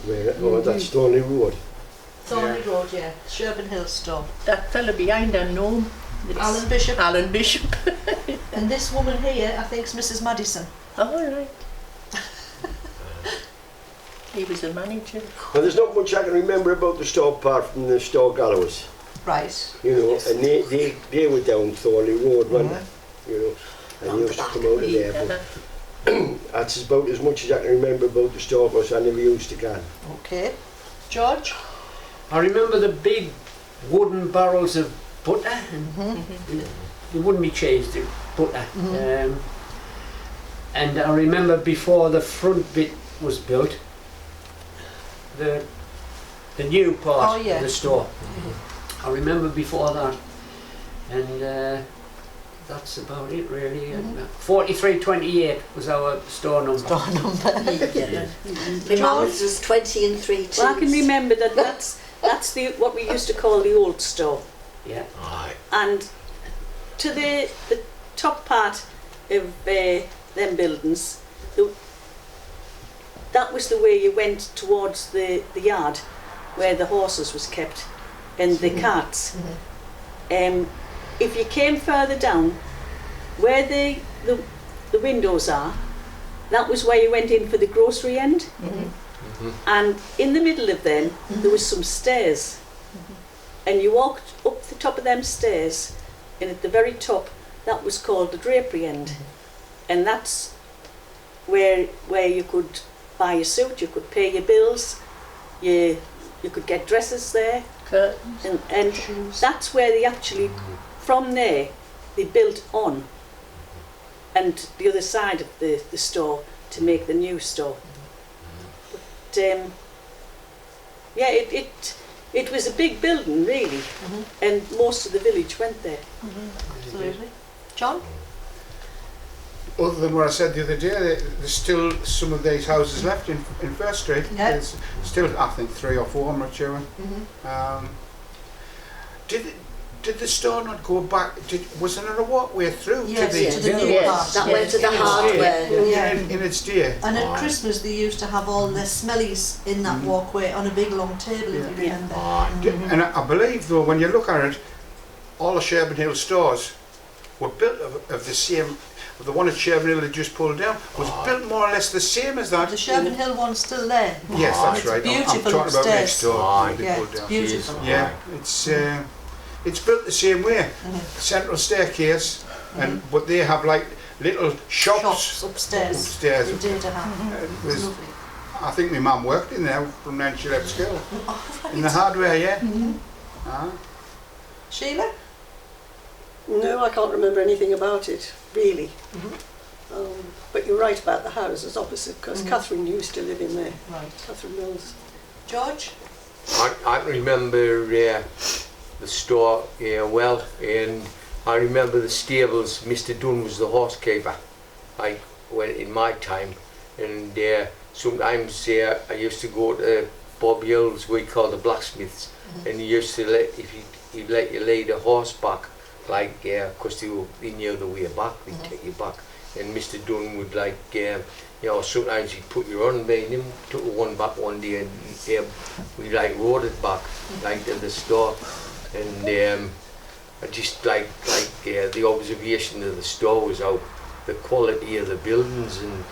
Where, oh, that's Thornley Road. Thornley Road, yeah. Sherburn Hill store. That fella behind I know. Alan Bishop. Alan Bishop. And this woman here, I think, is Mrs. Madison. All right. He was a manager. Well, there's not much I can remember about the store apart from the store gallows. Right. You know, and they were down Thornley Road, weren't they? You know, and they used to come out of there. But that's about as much as I can remember about the store because I never used to can. Okay. George? I remember the big wooden barrels of butter, and they wouldn't be cheese, they were butter. And I remember before the front bit was built, the new part of the store. I remember before that, and that's about it really. 4328 was our store number. Store number. My mum's was 20 and 3 twos. Well, I can remember that's what we used to call the old store. Yeah. Aye. And to the top part of them buildings, that was the way you went towards the yard where the horses was kept and the carts. If you came further down where the windows are, that was where you went in for the grocery end. And in the middle of them there was some stairs, and you walked up the top of them stairs, and at the very top that was called the drapery end, and that's where you could buy a suit, you could pay your bills, you could get dresses there, Curtains. and that's where they actually, from there they built on and the other side of the store to make the new store. But yeah, it was a big building really, and most of the village went there. Absolutely. John? Other than what I said the other day, there's still some of these houses left in First Street. Yeah. There's still, I think, 3 or 4, I'm not sure. Did the store not go back? Was there a walkway through Yes, to the to the new part. That went to the hardware. Yeah. in its day? And at Christmas they used to have all their smellies in that walkway on a big long table, if you remember. And I believe though, when you look at it, all the Sherburn Hill stores were built of the same. The one at Sherburn Hill that just pulled down was built more or less the same as that. The Sherburn Hill one's still there. Yes, that's It's right. beautiful I'm talking about next upstairs. door. They Yeah, pulled it's down. beautiful. Yeah, it's built the same way. Central staircase, but they have like little shops upstairs. upstairs. They did have. It It's was- lovely. I think my mum worked in there from then she left school. Oh, In the hardware, yeah. Sheila? No, I can't remember anything about it, really. But you're right about the houses opposite, because Catherine used to live in there. Right. Catherine Mills. George? I remember the store well, and I remember the stables. Mr. Dunn was the horse keeper, like when in my time, and sometimes I used to go to Bob Hill's, we call the blacksmiths, and he used to he'd let you lay the horse back, like because they knew the way back, they'd take you back, and Mr. Dunn would like sometimes he'd put you on, and him took one back one day, and we like rode it back like to the store, and I just like the observation of the store was how the quality of the buildings, and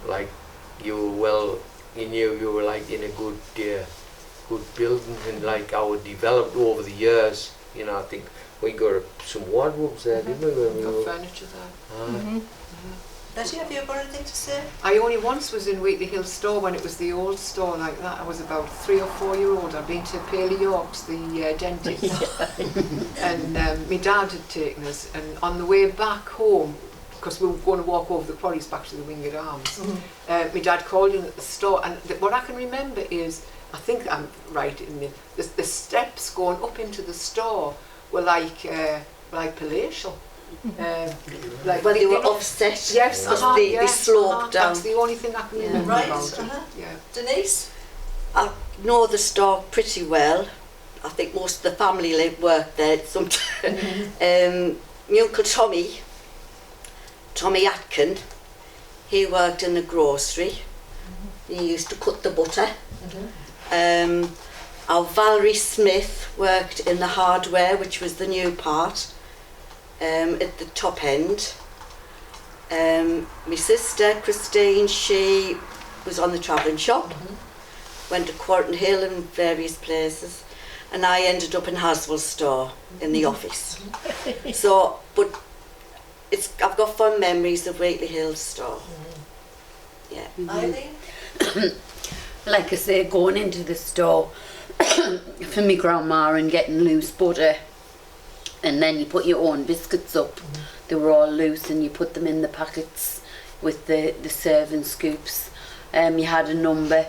like you were well, you knew you were like in a good building, and like how it developed over the years. I think we got some wardrobes there, didn't we? When we Got were, furniture there. Betty, have you got anything to say? I only once was in Wheatley Hill store when it was the old store like that. I was about 3 or 4 year old. I'd been to Paley York's, the dentist, and my dad had taken us, and on the way back home, because we were going to walk over the quarries back to the Winged Arms, my dad called in at the store, and what I can remember is, I think I'm right in the steps going up into the store were like palatial. Like when they were offset, yes, because they sloped down. That's the only thing I can remember Right. about it. Yeah. Denise? I know the store pretty well. I think most of the family worked there at some time. My uncle Tommy Atkin, he worked in the grocery, He used to cut the butter. Our Valerie Smith worked in the hardware, which was the new part, at the top end. My sister Christine, she was on the travelling shop, went to Quarton Hill and various places, and I ended up in Haswell store in the office. So, but I've got fond memories of Wheatley Hill store. Yeah. Eileen? Like I say, going into the store for my grandma and getting loose butter, and then you put your own biscuits up. They were all loose, and you put them in the packets with the serving scoops. You had a number,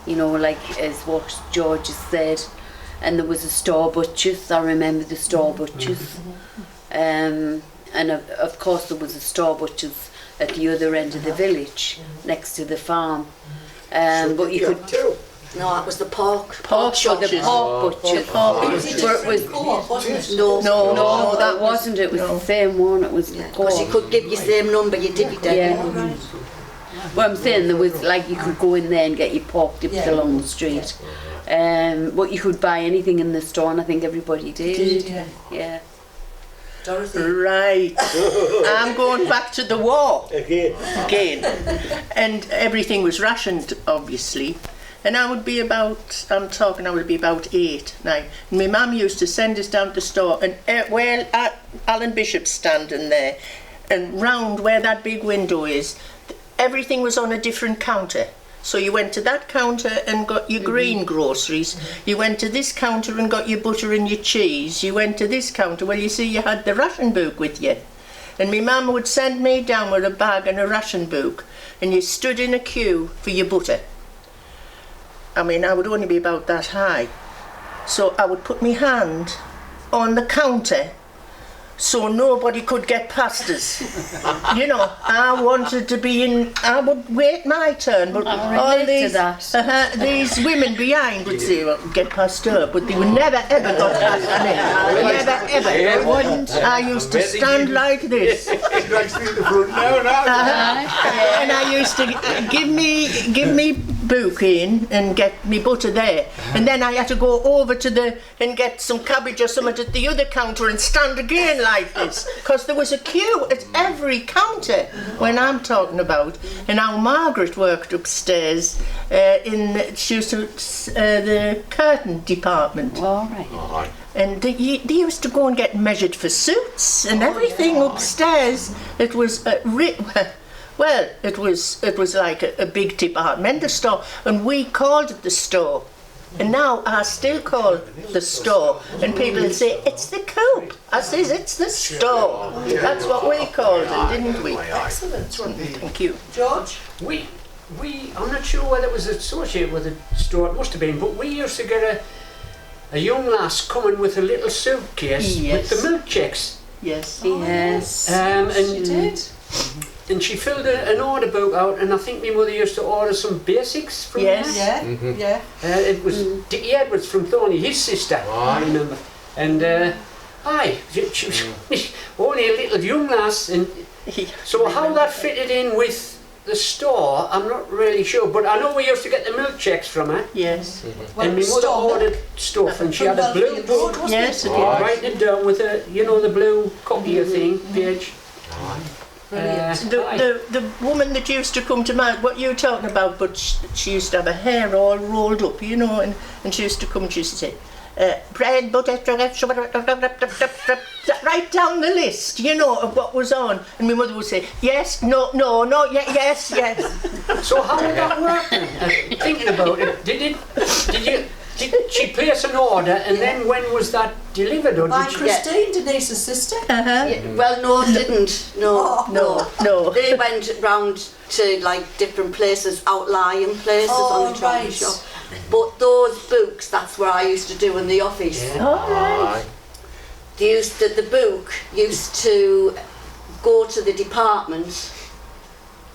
you know, like as what George has said, and there was a store butchers. I remember the store butchers, and of course there was a store butchers at the other end of the village, next to the farm. But you could. No, that was the pork. Pork butchers. The pork butchers. It was co-op, wasn't it? No, that wasn't. It was the same one. It was the co-op. Because you could give your same number, you divvied it. Yeah. Well, I'm saying there was like you could go in there and get your pork dipped along the street. But you could buy anything in the store, and I think everybody did. Yeah. Dorothy. Right. I'm going back to the war Again. and everything was rationed, obviously. And I would be about 8 now. My mum used to send us down to the store, and Alan Bishop's standing there, and round where that big window is, everything was on a different counter. So you went to that counter and got your green groceries. You went to this counter and got your butter and your cheese. You went to this counter, well, you see, you had the ration book with you. And my mum would send me down with a bag and a ration book, and you stood in a queue for your butter. I mean, I would only be about that high. So I would put my hand on the counter so nobody could get past us. You know, I wanted to be in, I would wait my turn, but all these women behind would say, well, get past her, but they would never ever got past me. Never ever. I used to stand like this. And I used to give me book in and get me butter there, and then I had to go over to and get some cabbage or something at the other counter and stand again like this, because there was a queue at every counter when I'm talking about. And how Margaret worked upstairs she used to the curtain department. All right. And they used to go and get measured for suits and everything upstairs. It was well, it was like a big departmental store, and we called it the store. And now I still call the store, and people will say, it's the Coop. I says, it's the store. That's what we called it, didn't we? Excellent. Thank you. George? I'm not sure whether it was associated with the store, it must have been, but we used to get a young lass coming with a little suitcase with the milk checks. Yes. Yes. She did. And she filled an order book out, and I think my mother used to order some basics from there. Yeah. It was Dickie Edwards from Thorney, his sister, I remember. And she was only a little young lass, and so how that fitted in with the store, I'm not really sure, but I know we used to get the milk checks from her. Yes. And my mother ordered stuff, and she had a blue book. Yes. Writing it down with the blue copier thing, page. The woman that used to come to what you're talking about, but she used to have her hair all rolled up, you know, and she used to come and she used to say, bread, butter, right down the list, you know, of what was on. And my mother would say, yes, no, yes. So how did that work then? Thinking about it, did she place an order, and then when was that delivered? Or By did Christine, Denise's sister? Well, no, didn't. No. They went round to like different places, outlying places on the travel shop. But those books, that's what I used to do in the office. Yeah. All right. The book used to go to the department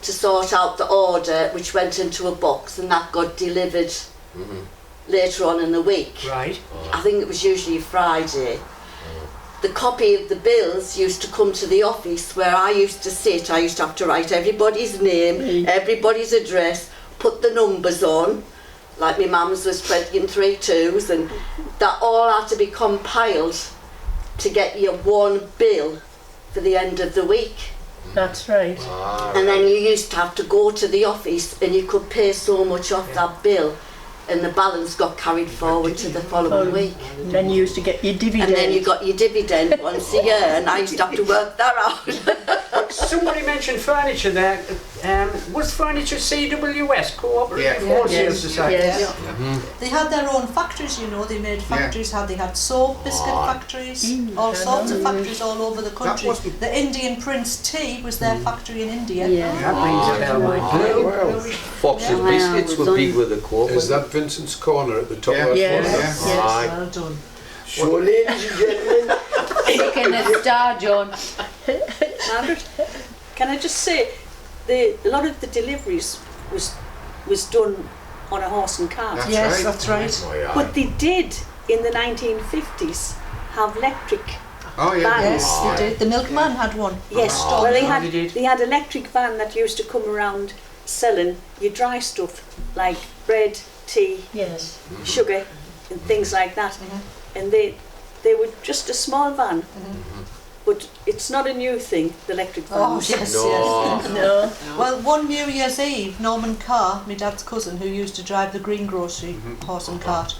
to sort out the order, which went into a box, and that got delivered later on in the week. Right. I think it was usually Friday. The copy of the bills used to come to the office where I used to sit. I used to have to write everybody's name, everybody's address, put the numbers on, like my mum's was 20 and 3 2s, and that all had to be compiled to get you one bill for the end of the week. That's right. And then you used to have to go to the office and you could pay so much off that bill, and the balance got carried forward to the following week. And then you used to get your dividend. And then you got your dividend once a year, and I used to have to work that out. Somebody mentioned furniture there. Was furniture CWS, Cooperative Wholesale Yes. Society? Yes. They had their own factories, you know. They made factories. They had soap, biscuit factories, all sorts of factories all over the country. wasn't- The Indian Prince Tea was their factory in India. Yeah. That rings a bell, right? Fox's Yeah. biscuits were big with the co-op. Is that Vincent's Corner at the top Yeah. left? Yes. Yeah. Yes. Aye. Well done. So, ladies and gentlemen, Picking a star, John. Margaret, can I just say, a lot of the deliveries was done on a horse and cart. That's Yes, right. that's right. Oh, yeah. But they did, in the 1950s, have electric Oh yeah. vans. Yes, they did. The milkman had one. Yes, Stone. well They did. they had electric van that used to come around selling your dry stuff like bread, tea, Yes. sugar and things like that. And they were just a small van. But it's not a new thing, the electric Oh, vans. yes, No. yes. No. Well, one New Year's Eve, Norman Carr, my dad's cousin, who used to drive the green grocery horse and cart,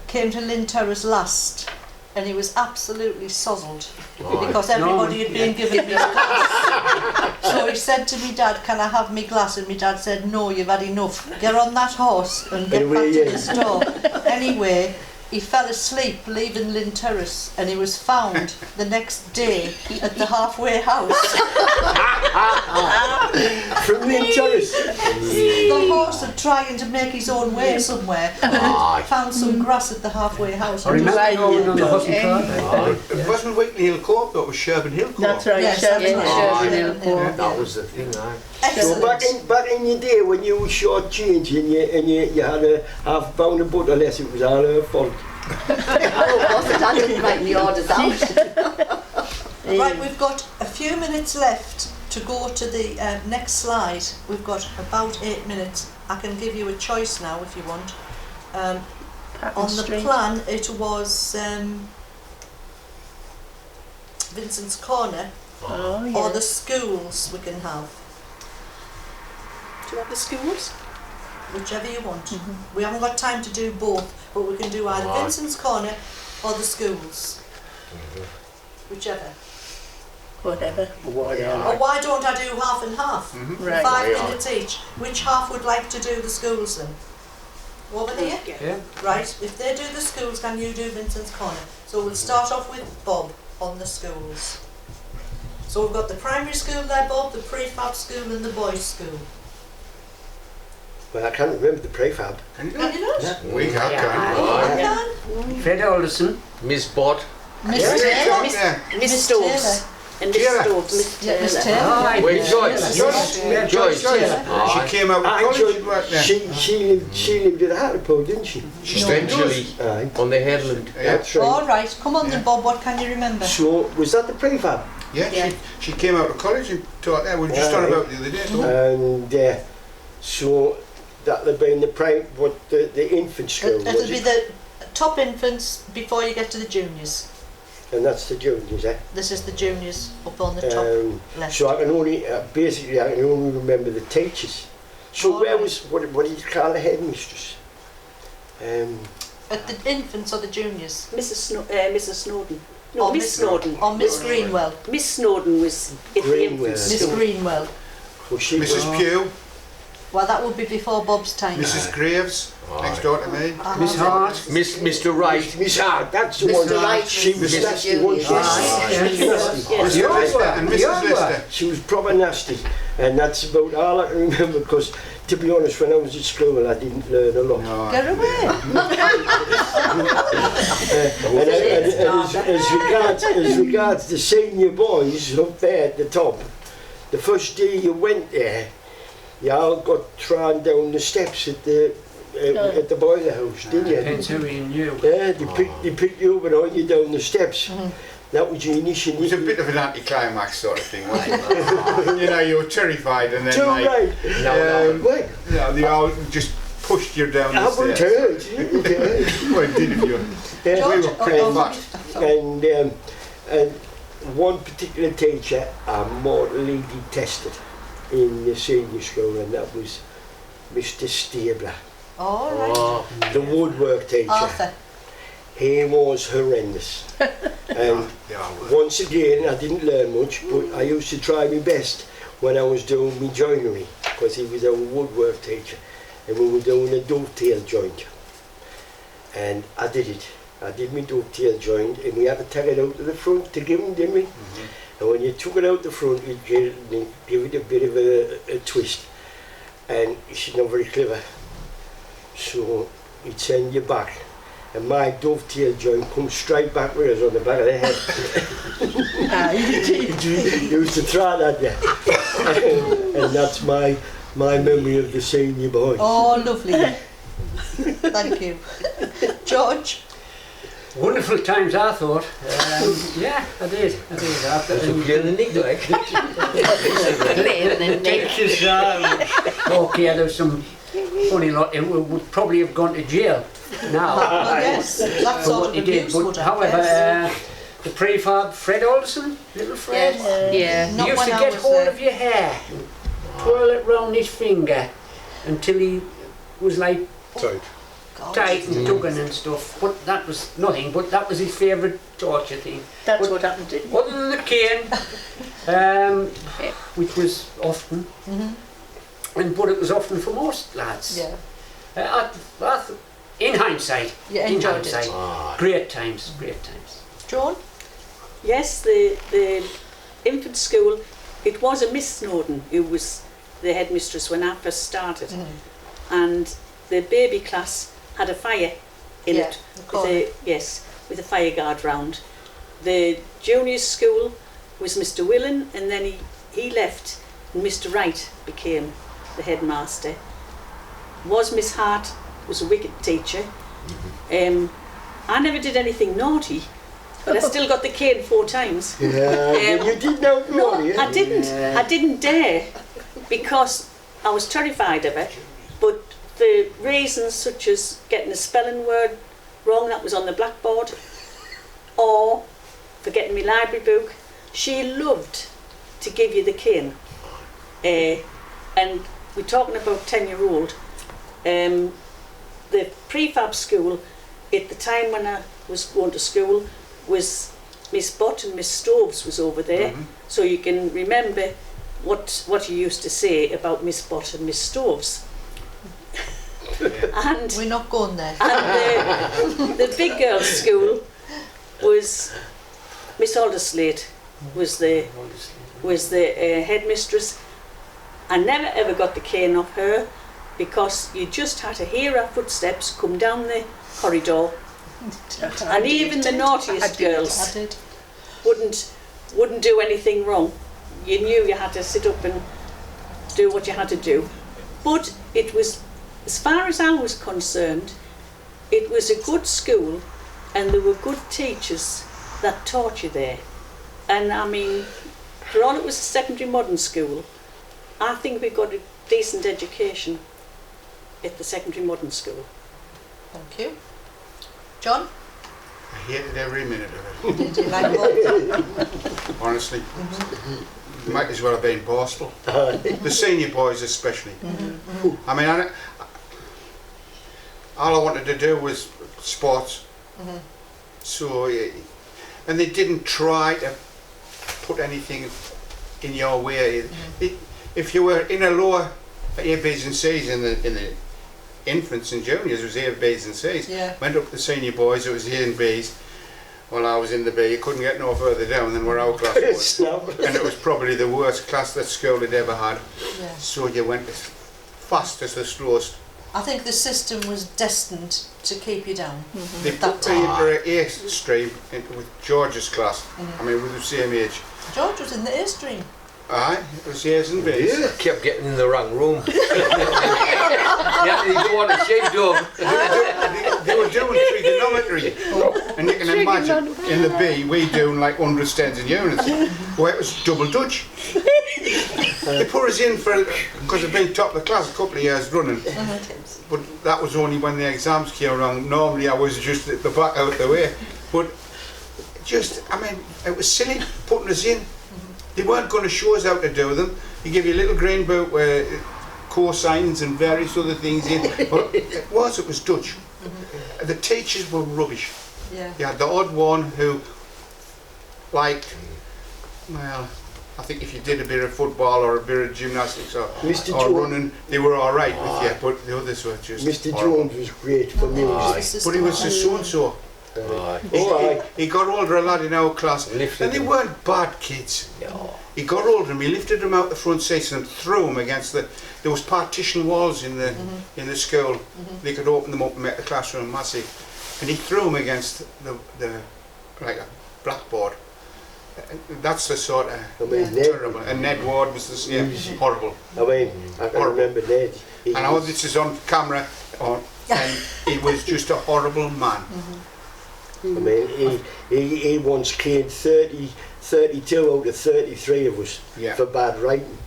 came to Lynn Terrace last, and he was absolutely sozzled because everybody had been given me a glass. So he said to me dad, "Can I have me glass?" And my dad said, "No, you've had enough. Get on that horse and get back to the store." Anyway, he fell asleep leaving Lynn Terrace, and he was found the next day at the halfway house. from the terrace. The horse had trying to make his own way somewhere, and found some grass at the halfway house. I remember going on the horse and cart. It wasn't Wickley Hill Co-op, though, it was Sherburn Hill Co-op. Oh, That's right. Yes, Sherburn that's Hill. right. Sherburn Hill Yeah. That was the thing, aye. So back in your day when you were short change and you had a half pound of butter less, it was all her fault. I didn't write the orders out. Right, we've got a few minutes left to go to the next slide. We've got about 8 minutes. I can give you a choice now if you want. Patton On the Street. plan, it was Vincent's Corner Oh, yes. or the schools we can have, Do you have the schools? whichever you want. We haven't got time to do both, but we can do either Right. Vincent's Corner or the schools. Whichever. Whatever. Or why don't I do half and half? Right. 5 Yeah. minutes each. Which half would like to do the schools then? Over here? Yeah. Right, if they do the schools, can you do Vincent's Corner? So we'll start off with Bob on the schools. So we've got the primary school there, Bob, the prefab school and the boys' school. Well, I can't remember the prefab. Can you do Can it? you not? Yeah. We have Yeah. Oh, Yeah. can. Fred Alderson. Miss Bott. Miss Yeah, Taylor. yeah. Miss Stokes. And Miss Taylor. Stokes. Yeah, Miss Taylor. Aye. Wait, Joyce. Yeah, Joyce. Taylor. Aye. She came out of college and worked there. She lived at Hartlepool, didn't she? Eventually, Aye. on the headland. Yeah. That's right. All right, come on then, Yeah. Bob, what can you remember? So, was that the prefab? Yeah, she came out of college and taught there. We were just Yeah, on right. about the other day. though. And so that'll have been the infant school, It'll was be it? the top infants before you get to the juniors. And that's the juniors, eh? This is the juniors up on the top left. So I can only, basically I can only remember the teachers. So All where right. was, what did you call the headmistress? At the infants or the juniors? Mrs. Snowden. No, Or Miss Snowden. Or Miss Greenwell. Miss Snowden was at the Greenwell. infant Miss school. Greenwell. Was she Mrs. Pugh, Well, that would be before Bob's time. Mrs. Graves, next door to me. Miss Hart. Mr. Wright. Miss Hart, that's the Mr. one. Wright She was was Mrs. nasty, wasn't she? Yes. She was nasty. Yes. Mr. Lister and Mrs. Young Lister. She was proper nasty, and that's about all I can remember. Because, to be honest, when I was at school, I didn't learn a lot. No. Get away. As regards the senior boys up there at the top, the first day you went there, you all got thrown down the steps at the boiler house, didn't you? Depends who you knew. Yeah, they picked you up and hauled you down the steps. That was the initial. It was a bit of an anticlimax sort of thing, wasn't it? You know, you were terrified and then Too like, right. Wait. you know, they all just pushed you down the I wouldn't stairs. hurt. Well, it did if you. Yeah. We were pretty fat. And one particular teacher I mortally detested in the senior school, and that was Mr. Stabler, All right. the woodwork teacher. Arthur. He was horrendous. And once again, I didn't learn much, but I used to try my best when I was doing my joinery, because he was a woodwork teacher, and we were doing a dovetail joint. And I did it. I did my dovetail joint, and we had to take it out to the front to give him, didn't we? And when you took it out the front, you'd give it a bit of a twist. And she's not very clever. So he'd send you back. And my dovetail joint comes straight back with us on the back of the head. He used to try that, yeah. And that's my memory of the senior boy. Oh, lovely. Thank you. George? Wonderful times, I thought. Yeah, I did. That's a clear Nick, like. Teachers, okay, there was some funny lot who would probably have gone to jail now. Well, yes, that for sort what of he did. abuse But would have, however, yes. the prefab Fred Olsen, little Fred, Yeah. he Not used when to I get was hold there. of your hair, twirl it round his finger until he was like Tight. God. tight and tugging and stuff. But that was nothing. But that was his favourite torture thing. That's But what happened to him. other than the cane, which was often, but it was often for most lads. Yeah. In hindsight, You in enjoyed hindsight, it. great times, great times. John? Yes, the infant school, it was a Miss Snowden who was the headmistress when I first started. And the baby class had a fire in Yeah, it. of course. With a fire guard round. The junior school was Mr. Willen, and then he left and Mr. Wright became the headmaster. Was Miss Hart was a wicked teacher. I never did anything naughty, but I still got the cane 4 times. Yeah, you did know No, naughty, I didn't. I didn't dare because I was terrified of it. But for reasons such as getting a spelling word wrong that was on the blackboard, or for getting my library book, she loved to give you the cane. And we're talking about 10-year-old. The prefab school, at the time when I was going to school, was Miss Bott and Miss Stoves was over there. So you can remember what you used to say about Miss Bott and Miss Stoves. And We're not going there. and the big girls' school was Miss Alderslade was the headmistress. I never ever got the cane off her because you just had to hear her footsteps come down the corridor, and even the naughtiest girls I did. wouldn't do anything wrong. You knew you had to sit up and do what you had to do. But it was, as far as I was concerned, it was a good school and there were good teachers that taught you there. And I mean, for all it was a secondary modern school, I think we got a decent education at the secondary modern school. Thank you. John? I hated every minute of Did you like both? it, honestly. Might as well have been Borstal. The senior boys especially. I mean, all I wanted to do was sports. So, and they didn't try to put anything in your way. If you were in a lower A, B's and C's in the infants and juniors, it was A, B's and C's. Yeah. Went up to the senior boys, it was A and B's. Well, I was in the B, you couldn't get no further down than where our class was. And it was probably the worst class that school had ever had. Yeah. So you went as fast as the slowest. I think the system was destined to keep you down. They put me into an A stream with George's class. I mean, we were the same age. George was in the A stream. Aye, it was A's and B's. Yeah, kept getting in the wrong room. Yeah, you don't want to shake dog. They were doing trigonometry. And you can imagine, in the B, we doing like hundreds, tens and units, where it was double Dutch. They put us in for, because I've been top of the class a couple of years running, but that was only when the exams came around. Normally I was just at the back out the way. But just, I mean, it was silly putting us in. They weren't going to show us how to do them. They give you a little green book where cosines and various other things in. But it was Dutch. The teachers were rubbish. Yeah. You had the odd one who liked, well, I think if you did a bit of football or a bit of gymnastics or running, they were all right with you, but the others were just Mr. horrible. Jones was great for music. But he was a so-and-so. He got older, a lad in our class, and they weren't bad kids. No. He got older and we lifted him out the front seats and threw him against there was partition walls in the school. They could open them up and make the classroom massive. And he threw him against the like a blackboard. That's the sort of terrible. And Ned Ward was the same, horrible. I mean, I can remember Ned. I know this is on camera, and he was just a horrible man. I mean, he once cleared 32 out of 33 of us for bad writing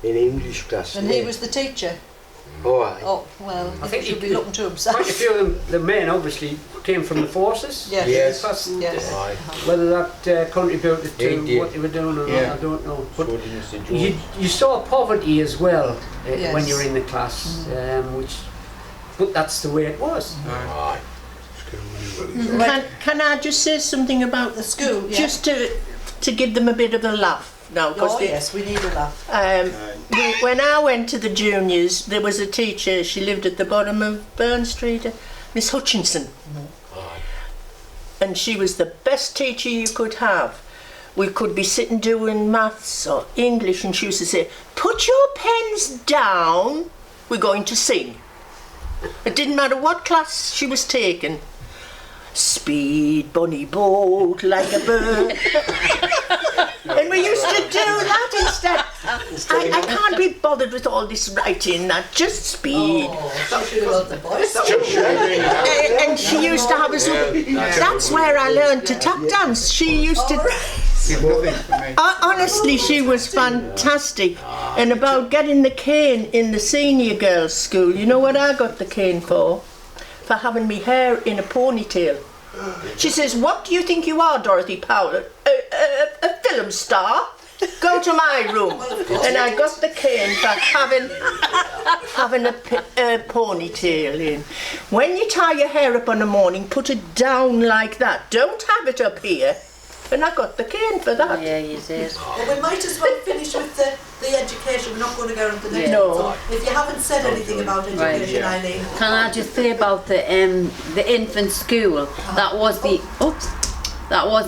in English class. And he was the teacher. Oh, aye. Oh, well, I think he should be looking to himself. Quite a few of them, the men obviously came from the forces. Yes. Yes. Plus, Yes. whether that contributed to what they were doing or not, I don't know. But you saw poverty as well when you were in the class, but that's the way it was. Can I just say something about The school, yeah. just to give them a bit of a laugh now? Oh, yes, we need a laugh. When I went to the juniors, there was a teacher. She lived at the bottom of Burn Street, Miss Hutchinson, and she was the best teacher you could have. We could be sitting doing maths or English, and she used to say, "Put your pens down. We're going to sing." It didn't matter what class she was taking. Speed, bunny boat, like a bird. And we used to do that instead. I can't be bothered with all this writing, that just speed. And she used to have us. That's where I learned to tap dance. She used to. Honestly, she was fantastic. And about getting the cane in the senior girls' school, you know what I got the cane for? For having me hair in a ponytail. She says, "What do you think you are, Dorothy Powell? A film star? Go to my room." And I got the cane for having a ponytail in. When you tie your hair up in the morning, put it down like that. Don't have it up here. And I got the cane for that. Yeah, you did. Well, we might as well finish with the education. We're not going to go on to the next No. one. So if you haven't said anything about education, Eileen. Can I just say about the infant school? That was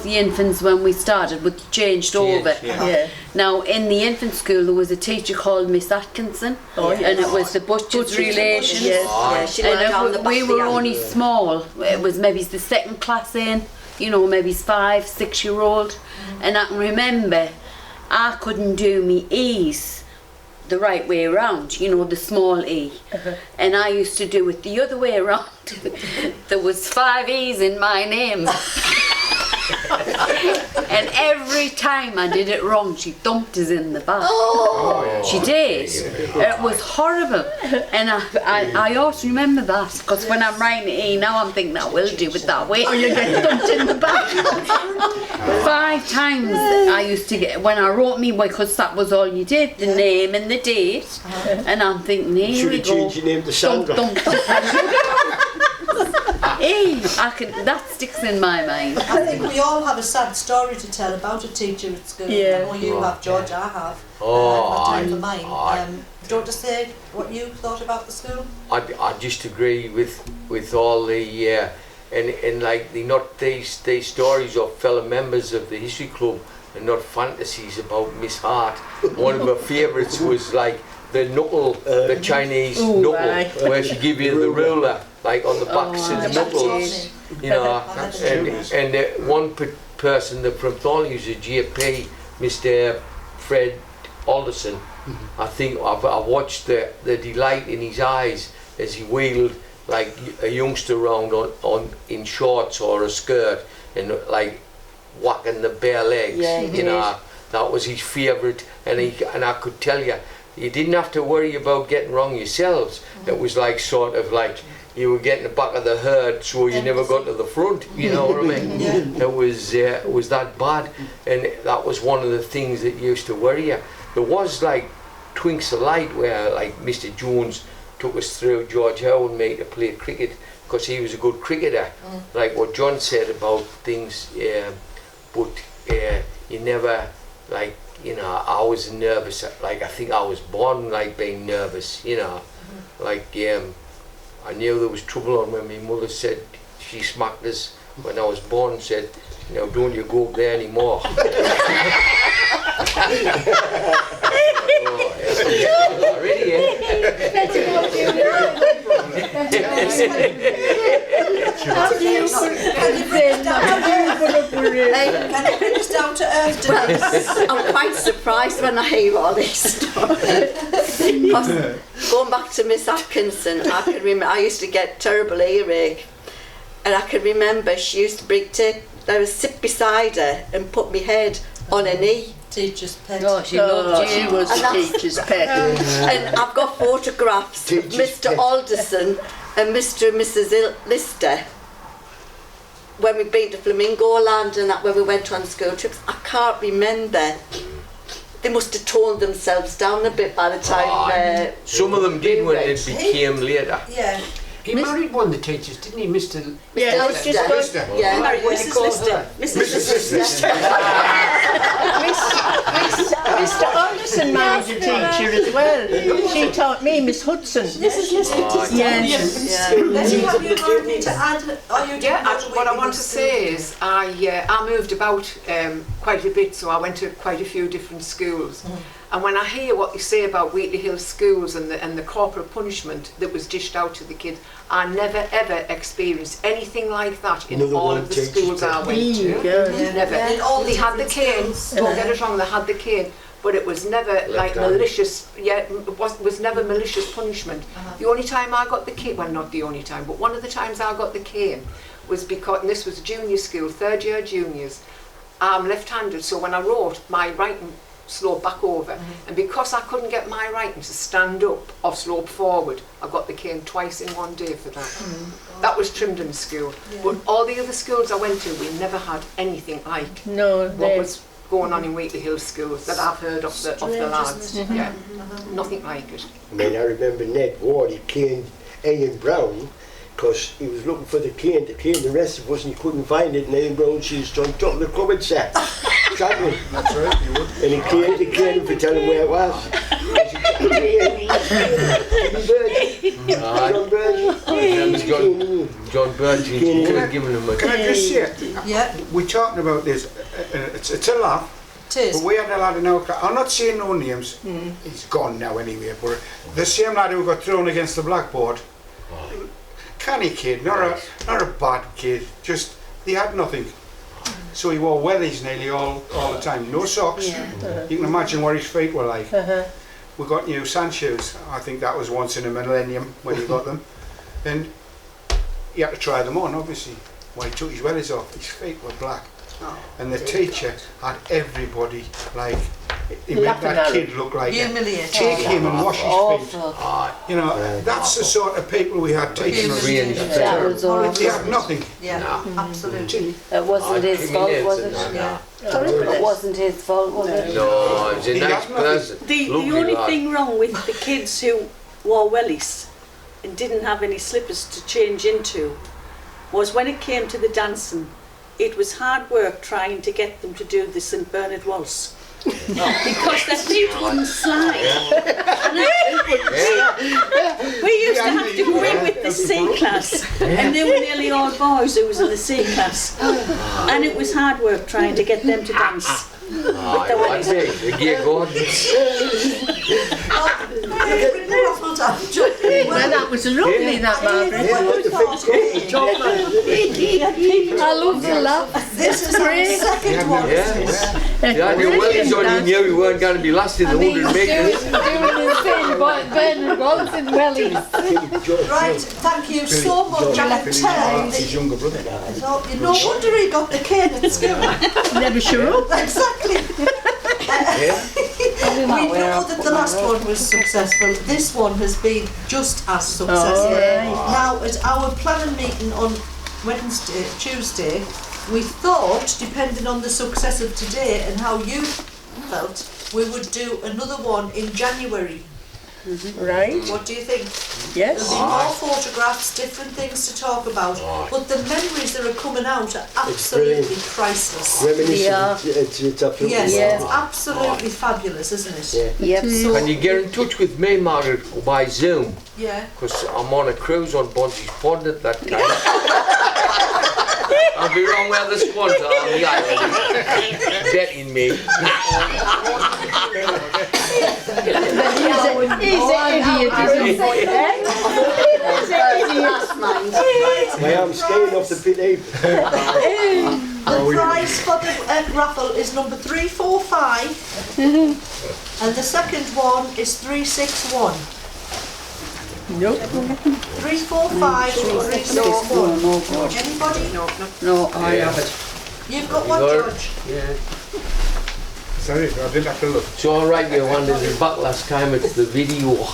the infants when we started, but changed over. Yeah. Now in the infant school there was a teacher called Miss Atkinson, and it was the Butcher's relations. She went down the And back we of the were alley. only small. It was maybe the second class in, maybe 5, 6-year-old, and I can remember I couldn't do me E's the right way around, the small E, and I used to do it the other way around. There was 5 E's in my name. And every time I did it wrong, she dumped us in the bath. She did. It was horrible. And I also remember that, because when I'm writing E now, I'm thinking I will do it that way. Oh, you get dumped in the back. 5 times I used to get, when I wrote me, because that was all you did, the name and the date. And I'm thinking, here Should we have go. changed your name to Sandra. That sticks in my mind. I think we all have a sad story to tell about a teacher at school. Yeah. I know you have, George, I have. Oh, time for mine. aye. Do you want to say what you thought about the school? I just agree with all the and like these stories of fellow members of the history club and not fantasies about Miss Hart. One of my favourites was like the knuckle, the Chinese knuckle, where she give you the ruler like on the backs of the knuckles, and one person that from Thornley was a GP, Mr. Fred Alderson. I think I watched the delight in his eyes as he wheeled like a youngster round on in shorts or a skirt and like whacking the bare legs. Yeah, he you know, that was his favourite, and I could tell you didn't have to worry about getting wrong yourselves. It was like sort of like you were getting the back of the herd, so you never got to the front. You know what I mean? It was that bad, and that was one of the things that used to worry you. There was like twinks of light where like Mr. Jones took us through George Howe and me to play cricket because he was a good cricketer, like what John said about things. But you never like. You know, I was nervous. Like I think I was born like being nervous. You know, like I knew there was trouble on when my mother said she smacked us when I was born and said, you know, don't you go up there anymore. Can you bring us down to earth today? I'm quite surprised when I hear all this stuff. Going back to Miss Atkinson, I can remember I used to get terrible earache, and I can remember she used to I would sit beside her and put my head on her knee. Teacher's pet. Oh, she loved you. She was a teacher's pet. And I've got photographs of Mr. Alderson and Mr. and Mrs. Lister when we've been to Flamingo Land and that, when we went on school trips. I can't remember. They must have toned themselves down a bit by the time. Some of them did when it became later. Yeah. He married one of the teachers, didn't he, Mr. Yeah, I was just going to... Yeah, Married Mrs. Lister. Mrs. Lister. Mr. Alderson married a teacher as well. She taught me, Miss Hudson. Mrs. Lister. Yes. Letty, have you got anything to add? What I want to say is I moved about quite a bit, so I went to quite a few different schools. And when I hear what you say about Wheatley Hill schools and the corporal punishment that was dished out to the kids, I never ever experienced anything like that in all of the schools I went to. Never. They had the cane, don't get it wrong, they had the cane, but it was never like malicious, it was never malicious punishment. The only time I got the cane, well not the only time, but one of the times I got the cane was because, and this was junior school, 3rd year juniors, I'm left-handed, so when I wrote, my writing sloped back over, and because I couldn't get my writing to stand up or slope forward, I got the cane twice in one day for that. That was Trimdon School, but all the other schools I went to, we never had anything like what was going on in Wheatley Hill schools that I've heard of the lads. Yeah, nothing like it. I mean, I remember Ned Ward, he caned Ian Brown because he was looking for the cane to cane the rest of us and he couldn't find it, and Ian Brown was on top of the cupboard set. Exactly. That's right, he would. And he caned him for telling him where it was. John Burgess could have given him a... Can I just say, we're talking about this, it's a laugh, but we had a lad in our class, I'm not saying no names, he's gone now anyway, but the same lad who got thrown against the blackboard, canny kid, not a bad kid, just, he had nothing. So he wore wellies nearly all the time, no socks. You can imagine what his feet were like. We got new sand shoes, I think that was once in a millennium when he got them. And he had to try them on, obviously. When he took his wellies off, his feet were black. And the teacher had everybody like, he made that kid look like take him and wash his feet. You know, that's the sort of people we had taking us. That was all. They had nothing. Absolutely. It wasn't his fault, was it? It wasn't his fault, was it? No, it was a nice person. The only thing wrong with the kids who wore wellies and didn't have any slippers to change into was when it came to the dancing, it was hard work trying to get them to do the St Bernard Waltz. Because their feet wouldn't slide. We used to have to go in with the C class, and they were nearly all boys who was in the C class. And it was hard work trying to get them to dance. Well, that was lovely, that Margaret. I love the laugh. This is our second one. Yeah, your wellies on, you knew you weren't going to be last in the 100 metres. Bernard was in Wellies. Right, thank you so much. I can tell His younger brother. no wonder he got the cane at school. Never show up. Exactly. We know that the last one was successful. This one has been just as successful. Now, at our planning meeting on Tuesday, we thought, depending on the success of today and how you felt, we would do another one in January. Right? What do you think? Yes. There'll be more photographs, different things to talk about, but the memories that are coming out are absolutely priceless. Reminiscent. It's absolutely Yes, Yeah. it's absolutely fabulous, isn't it? Yeah. Yep. So, Can you get in touch with me, Margaret, by Zoom? yeah. Because I'm on a cruise on Bonzi's Pond at that time. I'll be wrong where the swans are on the island. Betting me. He's an idiot, isn't he? I am scaling off the pit apron. The prize for the raffle is number 345 and the second one is 361. Nope. 345 or 361. Anybody? No, I Yeah. haven't. You've got one, got it? George. Yeah. Sorry, I didn't have to look. It's all right, you wanted it back last time. It's the video.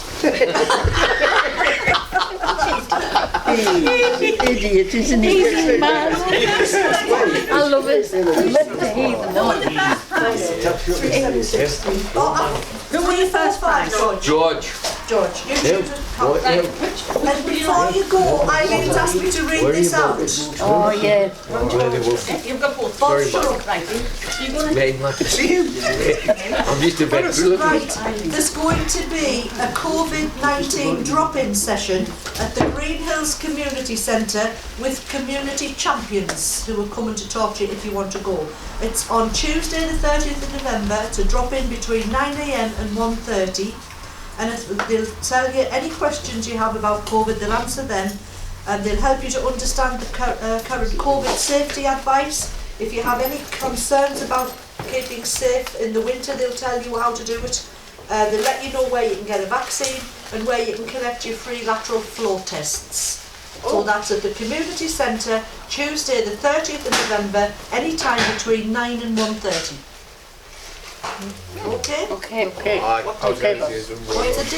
Idiot, isn't he? I love it. Let the heathen know. Who were you first five, George? George. George, you Him. should What, him? And before you go, Eileen's asked me to read Where are this you out. Oh, yeah. You've got both. Bob, Very shut much. up, right? Very much. I'm just a bit Right, there's going to be a COVID-19 drop-in session at the Green Hills Community Centre with community champions who are coming to talk to you if you want to go. It's on Tuesday the 30th of November to drop in between 9 AM and 1:30, and they'll tell you any questions you have about COVID, they'll answer them, and they'll help you to understand the current COVID safety advice. If you have any concerns about keeping safe in the winter, they'll tell you how to do it. They'll let you know where you can get a vaccine and where you can collect your free lateral flow tests. So that's at the community centre, Tuesday the 30th of November, any time between 9 and 1:30. Okay? Okay. Okay. Aye. Okay. What's the